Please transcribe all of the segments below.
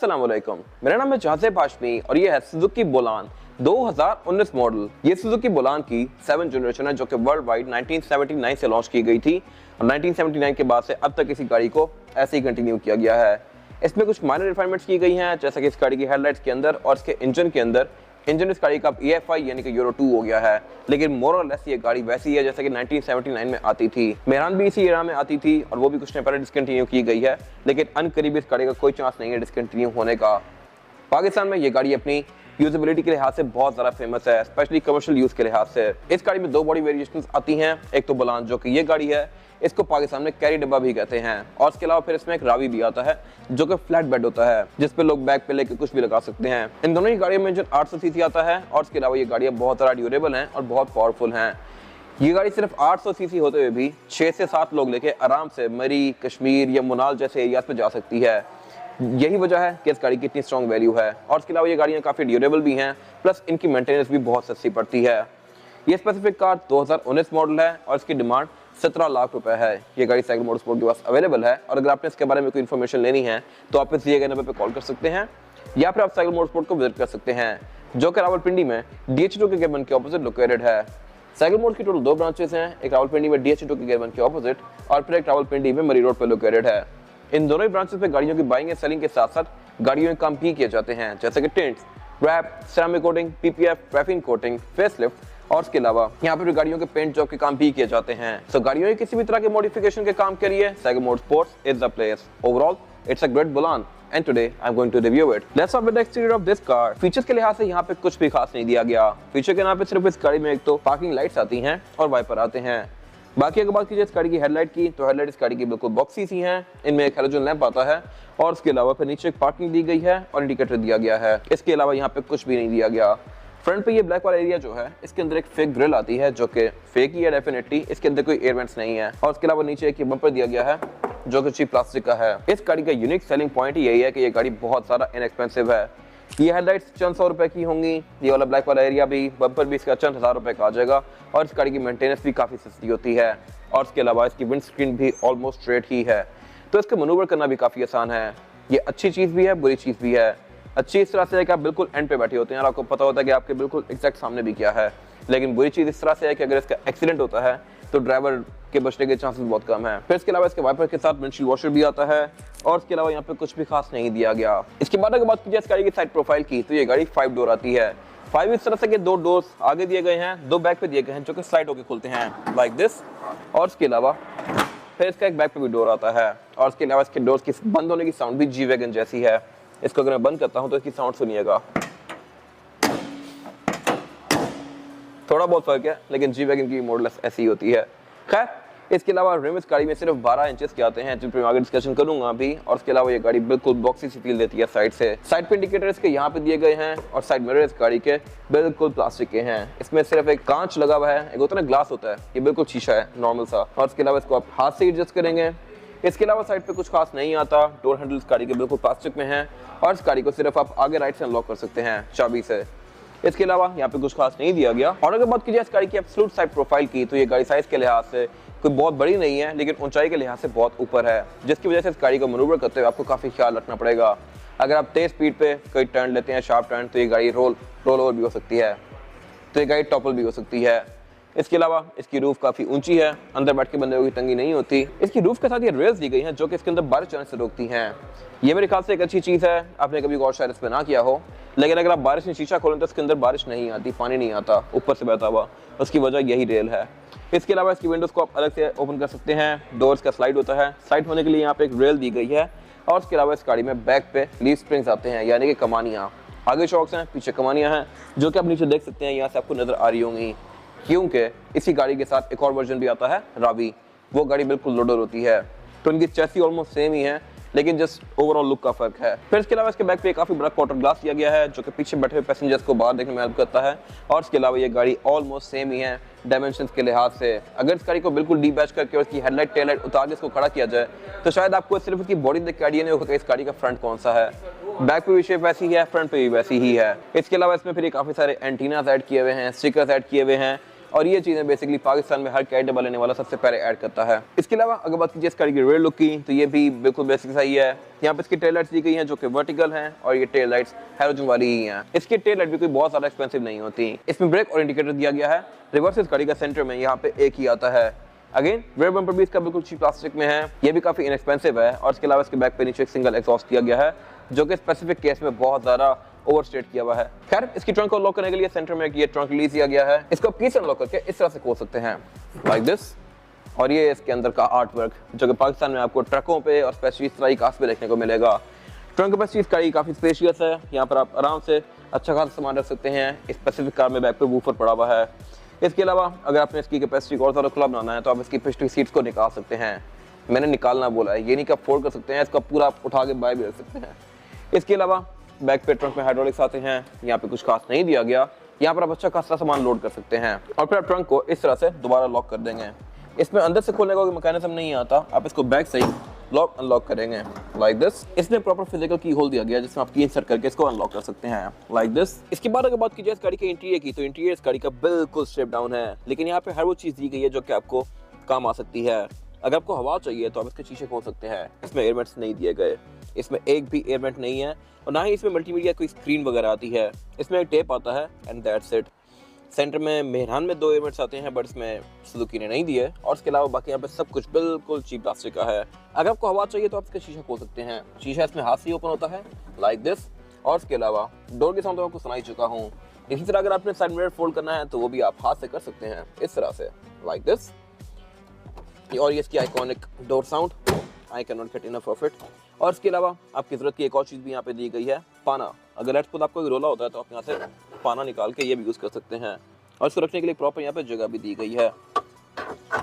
अस्सलाम वालेकुम, मेरा नाम है जहाज़ेब हाशमी और ये है सुजुकी बोलान 2019 मॉडल। ये सुजुकी बोलान की 7th जनरेशन है जो कि वर्ल्ड वाइड 1979 से लॉन्च की गई थी और 1979 के बाद से अब तक इसी गाड़ी को ऐसे ही कंटिन्यू किया गया है। इसमें कुछ माइनर रिफाइनमेंट्स की गई हैं, जैसा कि इस गाड़ी की हेडलाइट्स के अंदर और इसके इंजन के अंदर। इंजन इस गाड़ी का EFI यानी कि यूरो 2 हो गया है, लेकिन मोर और लेस ये गाड़ी वैसी है जैसे कि 1979 में आती थी। मेहरान भी इसी एरा में आती थी और वो भी कुछ टाइम पहले डिसकंटिन्यू की गई है, लेकिन अनकरीब इस गाड़ी का कोई चांस नहीं है डिसकंटिन्यू होने का। पाकिस्तान में ये गाड़ी अपनी यूजेबिलिटी के लिहाज से बहुत ज़्यादा फेमस है, स्पेशली कमर्शियल यूज़ के लिहाज से। इस गाड़ी में दो बॉडी वेरिएशंस आती हैं, एक तो बोलान जो कि ये गाड़ी है, इसको पाकिस्तान में कैरी डब्बा भी कहते हैं, और इसके अलावा फिर इसमें एक रावी भी आता है जो कि फ्लैट बेड होता है जिस पे लोग बैग पे लेके कुछ भी लगा सकते हैं। इन दोनों ही गाड़ियों में इंजन 800 सीसी आता है और इसके अलावा ये गाड़ियाँ बहुत ज़्यादा ड्यूरेबल हैं और बहुत पावरफुल हैं। ये गाड़ी सिर्फ 800 सीसी होते हुए भी 6 से 7 लोग लेके आराम से मरी, कश्मीर या मुनाल जैसे एरियाज पे जा सकती है। यही वजह है कि इस गाड़ी की इतनी स्ट्रॉन्ग वैल्यू है। और इसके अलावा ये गाड़ियाँ काफ़ी ड्यूरेबल भी हैं, प्लस इनकी मेंटेनेंस भी बहुत सस्ती पड़ती है। ये स्पेसिफिक कार 2019 मॉडल है और इसकी डिमांड 17 लाख रुपए है। ये गाड़ी साइकिल मोटरस्पोर्ट के पास अवेलेबल है और अगर आपने इसके बारे में कोई इन्फॉर्मेशन लेनी है तो आप इस दिए गए नंबर पर कॉल कर सकते हैं या फिर आप साइकिल मोटरस्पोर्ट को विजिट कर सकते हैं जो कि रावलपिंडी में DH2 के गेटवन के ऑपोजिट लोकेटेड है। साइकिल मोड की टोटल 2 ब्रांचेस हैं, एक रावलपिंडी में DH2 के गेटवन के ऑपोजिट और फिर एक रावलपिंडी में मरी रोड पर लोकेटेड है। इन दोनों ही ब्रांचेस पे गाड़ियों की बाइंग एंड सेलिंग के साथ साथ गाड़ियों में काम भी किए जाते हैं, जैसे कि tints, wrap, ceramic coating, PPF, paraffin coating, facelift और इसके अलावा यहाँ पे भी गाड़ियों के पेंट जॉब के काम भी किए जाते हैं। तो गाड़ियों के किसी भी तरह के मॉडिफिकेशन के काम के लिए cycle motorsports is the place. Overall it's a great Bolan and today I'm going to review it. Let's start with the exterior of this car. Features के लिहाज से यहाँ पे कुछ भी खास नहीं दिया गया। फीचर के नाम पे सिर्फ इस गाड़ी में एक तो पार्किंग लाइट्स आती हैं और वाइपर आते हैं। बाकी अगर बात कीजिए इस गाड़ी की हेडलाइट की, तो हेडलाइट इस गाड़ी की बिल्कुल बॉक्सी सी हैं। इनमें एक हैलोजन लैंप आता है और इसके अलावा फिर नीचे एक पार्किंग दी गई है और इंडिकेटर दिया गया है। इसके अलावा यहाँ पे कुछ भी नहीं दिया गया। फ्रंट पे ये ब्लैक वाला एरिया जो है इसके अंदर एक फेक ग्रिल आती है जो कि फेक ही है डेफिनेटली, इसके अंदर कोई एयर वेंट्स नहीं है। और इसके अलावा नीचे एक बम्पर दिया गया है जो कि चीप प्लास्टिक का है। इस गाड़ी का यूनिक सेलिंग पॉइंट यही है कि ये गाड़ी बहुत सारा इनएक्सपेंसिव है। ये हेडलाइट्स चंद 100 रुपए की होंगी, ये वाला ब्लैक वाला एरिया भी, बम्पर भी इसका चंद 1000 रुपए का आ जाएगा और इस गाड़ी की मेंटेनेंस भी काफ़ी सस्ती होती है। और इसके अलावा इसकी विंड स्क्रीन भी ऑलमोस्ट स्ट्रेट ही है, तो इसका मनूवर करना भी काफ़ी आसान है। ये अच्छी चीज़ भी है, बुरी चीज़ भी है। अच्छी इस तरह से है कि आप बिल्कुल एंड पे बैठे होते हैं और आपको पता होता है कि आपके बिल्कुल एग्जैक्ट सामने भी क्या है, लेकिन बुरी चीज़ इस तरह से है कि अगर इसका एक्सीडेंट होता है तो ड्राइवर के बचने के चांसेस बहुत कम है। फिर इसके अलावा इसके वाइपर के साथ विंडशील्ड वॉशर भी आता है और इसके अलावा यहाँ पे कुछ भी खास नहीं दिया गया। इसके बाद अगर बात कीजिए इस गाड़ी की साइड प्रोफाइल की, तो ये गाड़ी 5 डोर आती है। 5 इस तरह से कि 2 डोर्स आगे दिए गए हैं, 2 बैक पे दिए गए हैं जो कि स्लाइड होकर खुलते हैं लाइक दिस। और इसके अलावा फिर इसका एक बैक पे भी डोर आता है और इसके अलावा इसके डोर्स की बंद होने की साउंड भी जी वैगन जैसी है। इसको अगर मैं बंद करता हूं तो इसकी साउंड सुनिएगा, थोड़ा बहुत फर्क है लेकिन जी वैगन की मॉडल ऐसी होती है। खैर इसके अलावा रिम इस गाड़ी में सिर्फ 12 इंचेस के आते हैं जिन पर मैं आगे डिस्कशन करूंगा अभी। और इसके अलावा ये गाड़ी बिल्कुल बॉक्सी सी फील देती है साइड से। साइड पे इंडिकेटर इसके यहाँ पे दिए गए हैं और साइड मिरर इस गाड़ी के बिल्कुल प्लास्टिक के हैं। इसमें सिर्फ एक कांच लगा हुआ है, एक होता है ना ग्लास होता है, ये बिल्कुल शीशा है नॉर्मल सा। और इसके अलावा इसको आप हाथ से एडजस्ट करेंगे। इसके अलावा साइड पे कुछ खास नहीं आता। डोर हैंडल इस गाड़ी के बिल्कुल प्लास्टिक में है और इस गाड़ी को सिर्फ आप आगे राइट से अनलॉक कर सकते हैं चाबी से। इसके अलावा यहाँ पे कुछ खास नहीं दिया गया। और अगर बात कीजिए इस गाड़ी की एब्सोल्यूट साइड प्रोफाइल की, तो ये गाड़ी साइज के लिहाज से कोई बहुत बड़ी नहीं है लेकिन ऊंचाई के लिहाज से बहुत ऊपर है, जिसकी वजह से इस गाड़ी को मनूवर करते हुए आपको काफ़ी ख्याल रखना पड़ेगा। अगर आप तेज स्पीड पे कोई टर्न लेते हैं, शार्प टर्न, तो ये गाड़ी रोल ओवर भी हो सकती है, तो ये गाड़ी टॉपल भी हो सकती है। इसके अलावा इसकी रूफ काफ़ी ऊंची है, अंदर बैठ के बंदे की तंगी नहीं होती। इसकी रूफ के साथ ये रेल्स दी गई हैं जो कि इसके अंदर बारिश जाने से रोकती हैं। ये मेरे ख्याल से एक अच्छी चीज़ है, आपने कभी गौर शायद इस पर ना किया हो, लेकिन अगर आप बारिश में शीशा खोलें तो इसके अंदर बारिश नहीं आती, पानी नहीं आता ऊपर से बहता हुआ, उसकी वजह यही रेल है। इसके अलावा इसकी विंडोज़ को आप अलग से ओपन कर सकते हैं। डोर्स का स्लाइड होता है, स्लाइड होने के लिए यहाँ पे एक रेल दी गई है। और इसके अलावा इस गाड़ी में बैक पे लीफ स्प्रिंग्स आते हैं, यानी कि कमानियाँ। आगे शॉक्स हैं, पीछे कमानियाँ हैं, जो कि आप नीचे देख सकते हैं, यहाँ से आपको नजर आ रही होंगी। क्योंकि इसी गाड़ी के साथ एक और वर्जन भी आता है रावी, वो गाड़ी बिल्कुल लोडर होती है, तो इनकी चैसी ऑलमोस्ट सेम ही है लेकिन जस्ट ओवरऑल लुक का फर्क है। फिर इसके अलावा इसके बैक पे काफी बड़ा क्वार्टर ग्लास दिया गया है जो कि पीछे बैठे हुए पैसेंजर्स को बाहर देखने में हेल्प करता है। और इसके अलावा ये गाड़ी ऑलमोस्ट सेम ही है डायमेंशंस के लिहाज से। अगर इस गाड़ी को बिल्कुल डीबैच करके और इसकी हेडलाइट टेल लाइट उतार के इसको खड़ा किया जाए तो शायद आपको सिर्फ इसकी बॉडी देख के आइडिया नहीं होगा कि इस गाड़ी का फ्रंट कौन सा है। बैक पे भी शेप वैसी ही है, फ्रंट पे भी वैसी ही है। इसके अलावा इसमें फिर काफी सारे एंटीनास ऐड किए हुए हैं, स्टिकर्स ऐड किए हुए हैं और ये चीजें बेसिकली पाकिस्तान में हर कैट डब्बा लेने वाला सबसे पहले ऐड करता है। इसके अलावा अगर बात कीजिए इस गाड़ी की रेयर लुक की, तो ये भी बिल्कुल बेसिक सही है। यहाँ पे इसकी टेल लाइट्स दी गई हैं जो कि वर्टिकल हैं और ये टेल लाइट्स हैलोजन वाली ही हैं। इसकी टेल लाइट भी कोई बहुत ज्यादा एक्सपेंसिव नहीं होती। इसमें ब्रेक और इंडिकेटर दिया गया है। रिवर्स इस गाड़ी का सेंटर में यहाँ पे एक ही आता है। अगेन रेयर बम्पर भी इसका बिल्कुल चीप प्लास्टिक में है, ये भी काफी इनएक्सपेंसिव है। और इसके अलावा इसके बैक पे नीचे एक सिंगल एग्जॉस्ट दिया गया है जो कि स्पेसिफिक केस में बहुत ज्यादा ओवरस्टेट किया हुआ है। खैर, इसकी ट्रंक को लॉक करने के लिए सेंटर में ये ट्रंक रिलीज किया गया है। इसको की से अनलॉक करके इस तरह से खोल सकते हैं, लाइक दिस। और ये इसके अंदर का आर्ट वर्क जो कि पाकिस्तान में आपको ट्रकों पे और स्पेशली इस तरह की कार्स पे देखने को मिलेगा। ट्रंक कैपेसिटी इसका काफी स्पेशियस है, यहाँ पर आप आराम से अच्छा खासा सामान रख सकते हैं। इस स्पेसिफिक कार में बैक पे वूफर पड़ा हुआ है। इसके अलावा अगर आपने इसकी कैपेसिटी को और ज़्यादा खुला बनाना है तो आप इसकी पिछली सीट्स को निकाल सकते हैं। मैंने निकालना बोला है, ये नहीं कि आप फोल्ड कर सकते हैं, इसका पूरा आप उठा के बाहर भी रख सकते हैं। इसके अलावा बैक पे ट्रंक में हाइड्रोलिक्स आते हैं, यहाँ पे कुछ खास नहीं दिया गया। यहाँ पर आप अच्छा खासा सामान लोड कर सकते हैं और फिर आप ट्रंक को इस तरह से दोबारा लॉक कर देंगे। इसमें अंदर से खोलने का कोई मैकेनिज्म नहीं आता, आप इसको बैक से ही लॉक अनलॉक करेंगे, लाइक दिस। इसमें प्रॉपर फिजिकल की होल दिया गया जिसमें आप की इंसर्ट करके इसको अनलॉक कर सकते हैं, लाइक दिस। इसके बाद अगर बात कीजिए इस गाड़ी के इंटीरियर की, तो इंटीरियर इस गाड़ी का बिल्कुल स्ट्रिप डाउन है, लेकिन यहाँ पे हर वो चीज दी गई है जो कि आपको काम आ सकती है। अगर आपको हवा चाहिए तो आप इसके शीशे खोल सकते हैं। इसमें एयरवेंट्स नहीं दिए गए, इसमें एक भी एयरवेंट नहीं है और ना ही इसमें मल्टीमीडिया कोई स्क्रीन वगैरह आती है। इसमें एक टेप आता है एंड दैट्स इट। सेंटर में मेहरान में 2 एयरवेंट्स आते हैं बट इसमें सुजुकी ने नहीं दिए। और इसके अलावा बाकी यहाँ पे सब कुछ बिल्कुल चीप प्लास्टिक का है। अगर आपको हवा चाहिए तो आप इसका शीशा खोल सकते हैं। शीशा इसमें हाथ से ओपन होता है, लाइक दिस। और इसके अलावा डोर के साउंड तो आपको सुनाई चुका हूँ। इसी तरह अगर आपने साइड मिरर फोल्ड करना है तो वो भी आप हाथ से कर सकते हैं, इस तरह से, लाइक दिस। और ये इसकी iconic door sound, I can not get enough of it. और इसके अलावा आपकी जरूरत की एक और चीज़ भी यहाँ पे दी गई है, पाना। अगर लेट्स सपोज आपको रोला होता है तो आप यहाँ से पाना निकाल के ये भी यूज़ कर सकते हैं। और इसको रखने के लिए प्रॉपर यहाँ पे जगह भी दी गई है।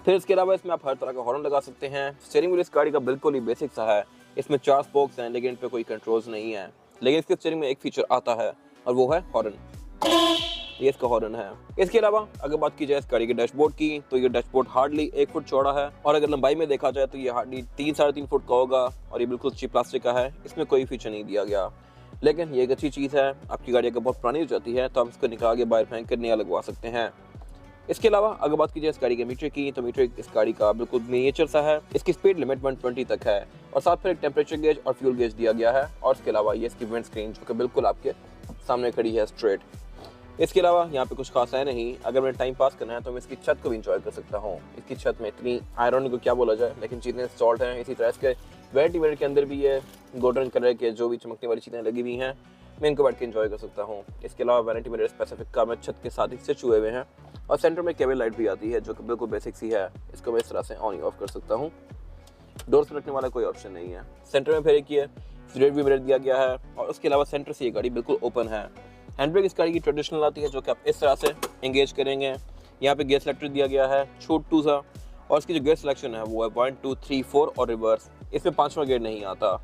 फिर इसके अलावा इसमें आप हर तरह का हॉर्न लगा सकते हैं। स्टीयरिंग व्हील इस गाड़ी का बिल्कुल ही बेसिक सा है। इसमें 4 स्पोक्स हैं लेकिन इन पे कोई कंट्रोल्स नहीं है। लेकिन इसके स्टीयरिंग में एक फीचर आता है और वो है हॉर्न। ये इसका हॉर्न है। इसके अलावा अगर बात की जाए इस गाड़ी के डैशबोर्ड की, तो ये डैशबोर्ड हार्डली 1 फुट चौड़ा है और अगर लंबाई में देखा जाए तो ये हार्डली 3-3.5 फुट का होगा और ये बिल्कुल चीप प्लास्टिक का है। इसमें कोई फीचर नहीं दिया गया, लेकिन ये एक अच्छी चीज़ है। आपकी गाड़ी अगर बहुत पुरानी हो जाती है तो आप इसको निकाल के बाहर फेंक कर नया लगवा सकते हैं। इसके अलावा अगर बात कीजिए इस गाड़ी के मीटर की, तो मीटर इस गाड़ी का बिल्कुल मिनिएचर सा है। इसकी स्पीड लिमिट 120 तक है और साथ फिर एक टेम्परेचर गेज और फ्यूल गेज दिया गया है। और इसके अलावा ये इसकी विंड स्क्रीन जो कि बिल्कुल आपके सामने खड़ी है स्ट्रेट। इसके अलावा यहाँ पे कुछ खास है नहीं। अगर मैं टाइम पास करना है तो मैं इसकी छत को भी इंजॉय कर सकता हूँ। इसकी छत में इतनी आयरन को क्या बोला जाए, लेकिन चीज़ें इंस्टॉल्ड हैं। इसी तरह इसके वैनिटी मिरर के अंदर भी ये गोल्डन कलर के जो भी चमकने वाली चीज़ें लगी हुई हैं, मैं इनको बैठ के इंजॉय कर सकता हूँ। इसके अलावा वैनिटी मिरर स्पेसिफिक का मैं छत के साथ ही स्टिच हुए हुए हैं और सेंटर में केबल लाइट भी आती है जो कि बिल्कुल बेसिक सी है। इसको मैं इस तरह से ऑन ऑफ कर सकता हूँ। डोर्स में रखने वाला कोई ऑप्शन नहीं है। सेंटर में फिर एक ये रेड भी मिरर दिया गया है और उसके अलावा सेंटर से ये गाड़ी बिल्कुल ओपन है। हैंड ब्रेक इस गाड़ी की ट्रेडिशनल आती है जो कि आप इस तरह से एंगेज करेंगे। यहाँ पे गियर सेलेक्टर दिया गया है छोटू सा और इसकी जो गियर सिलेक्शन है वो है 1, 2, 3, 4 और रिवर्स। इसमें 5वां गियर नहीं आता।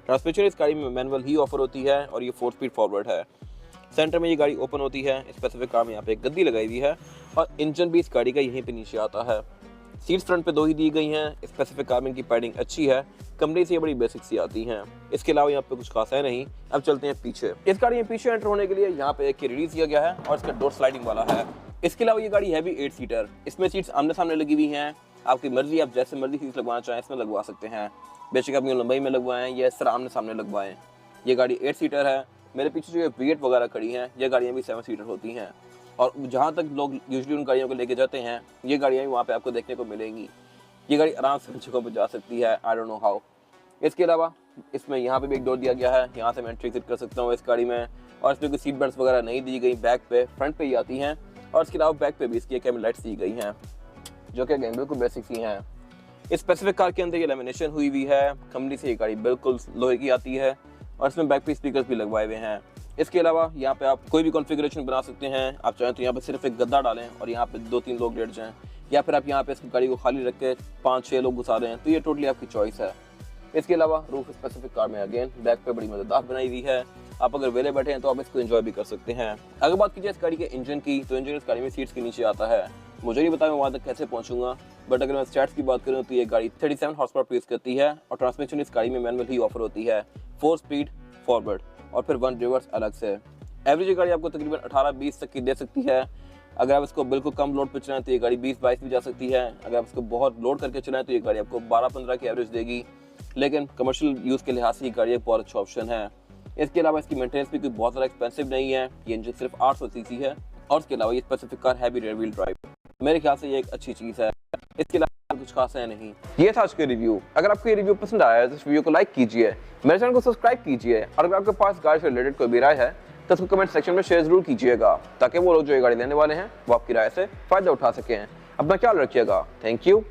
ट्रांसमिशन इस गाड़ी में मैनुअल ही ऑफर होती है और ये 4 स्पीड फॉरवर्ड है। सेंटर में ये गाड़ी ओपन होती है। स्पेसिफिक कार में यहाँ पे एक गद्दी लगाई हुई है और इंजन भी इस गाड़ी का यहीं पे नीचे आता है। सीट्स फ्रंट पे 2 ही दी गई हैं। स्पेसिफिक कार में इनकी पैडिंग अच्छी है, कंपनी से ये बड़ी बेसिक सी आती हैं। इसके अलावा यहाँ पे कुछ खास है नहीं। अब चलते हैं पीछे। इस गाड़ी में पीछे एंटर होने के लिए यहाँ पे एक की रिलीज किया गया है और इसका डोर स्लाइडिंग वाला है। इसके अलावा ये गाड़ी है भी 8 सीटर। इसमें सीट्स आमने सामने लगी हुई हैं। आपकी मर्जी, आप जैसे मर्जी सीट लगवाना चाहें इसमें लगवा सकते हैं। बेशक अपनी लंबाई में लगवाएं या इस तरह आमने सामने लगवाएं। ये गाड़ी 8 सीटर है। मेरे पीछे जो ये V8 वगैरह खड़ी हैं, ये गाड़ियाँ भी 7 सीटर होती हैं और जहाँ तक लोग यूजुअली उन गाड़ियों को लेके जाते हैं, ये गाड़ियाँ भी वहाँ पे आपको देखने को मिलेंगी। ये गाड़ी आराम से जगह पर जा सकती है, आई डोंट नो हाउ। इसके अलावा इसमें यहाँ पे भी एक डोर दिया गया है, यहाँ से मैं एंट्री एग्जिट कर सकता हूँ इस गाड़ी में। और इसमें कोई सीट बेल्ट वगैरह नहीं दी गई, बैक पे फ्रंट पे ही आती हैं। और इसके अलावा बैक पे भी इसकी कैमरा लाइट्स दी गई हैं जो कि बिल्कुल बेसिक सी हैं। इस स्पेसिफिक कार के अंदर ये लेमिनेशन हुई हुई है। कंपनी से ये गाड़ी बिल्कुल लोहे की आती है और इसमें बैक पे स्पीकर्स भी लगवाए हुए हैं। इसके अलावा यहाँ पे आप कोई भी कॉन्फ़िगरेशन बना सकते हैं। आप चाहें तो यहाँ पे सिर्फ एक गद्दा डालें और यहाँ पे 2-3 लोग लेट जाएं, या फिर आप यहाँ पे इसकी गाड़ी को खाली रख के 5-6 लोग घुसा दें, तो ये टोटली आपकी चॉइस है। इसके अलावा रूफ स्पेसिफिक कार में अगेन बैक पे बड़ी मजेदार बनाई हुई है। आप अगर वेले बैठे हैं तो आप इसको एंजॉय भी कर सकते हैं। अगर बात कीजिए इस गाड़ी के इंजन की, तो इंजन इस गाड़ी में सीट्स के नीचे आता है। मुझे नहीं पता मैं वहाँ तक कैसे पहुँचूंगा, बट अगर मैं स्टैट्स की बात करूँ तो ये गाड़ी 37 हॉर्स पावर प्रोड्यूस करती है और ट्रांसमिशन इस गाड़ी में मैनुअल ही ऑफर होती है। 4 स्पीड फॉरवर्ड और फिर 1 रिवर्स अलग से। एवरेज गाड़ी आपको तकरीबन 18-20 तक की दे सकती है। अगर आप इसको बिल्कुल कम लोड पे चलाएं तो ये गाड़ी 20-22 भी जा सकती है। अगर आप इसको बहुत लोड करके चलाएं तो ये गाड़ी आपको 12-15 की एवरेज देगी। लेकिन कमर्शियल यूज़ के लिहाज से ये गाड़ी एक बहुत अच्छा ऑप्शन है। इसके अलावा इसकी मेंटेनेंस भी कोई बहुत ज़्यादा एक्सपेंसिव नहीं है। ये इंजन सिर्फ 800 सीसी है और इसके अलावा ये स्पेसिफिक कार है भी रियर व्हील ड्राइव। मेरे ख्याल से ये एक अच्छी चीज़ है। इसके अलावा कुछ खास है नहीं। ये था आज का रिव्यू। अगर आपको ये रिव्यू पसंद आया है तो इस वीडियो को लाइक कीजिए, मेरे चैनल को सब्सक्राइब कीजिए और अगर आपके पास गाड़ी से रिलेटेड कोई भी राय है तो उसको कमेंट सेक्शन में शेयर जरूर कीजिएगा, ताकि वो लोग जो ये गाड़ी लेने वाले हैं वो आपकी राय से फायदा उठा सकें। अपना ख्याल रखिएगा। Thank you.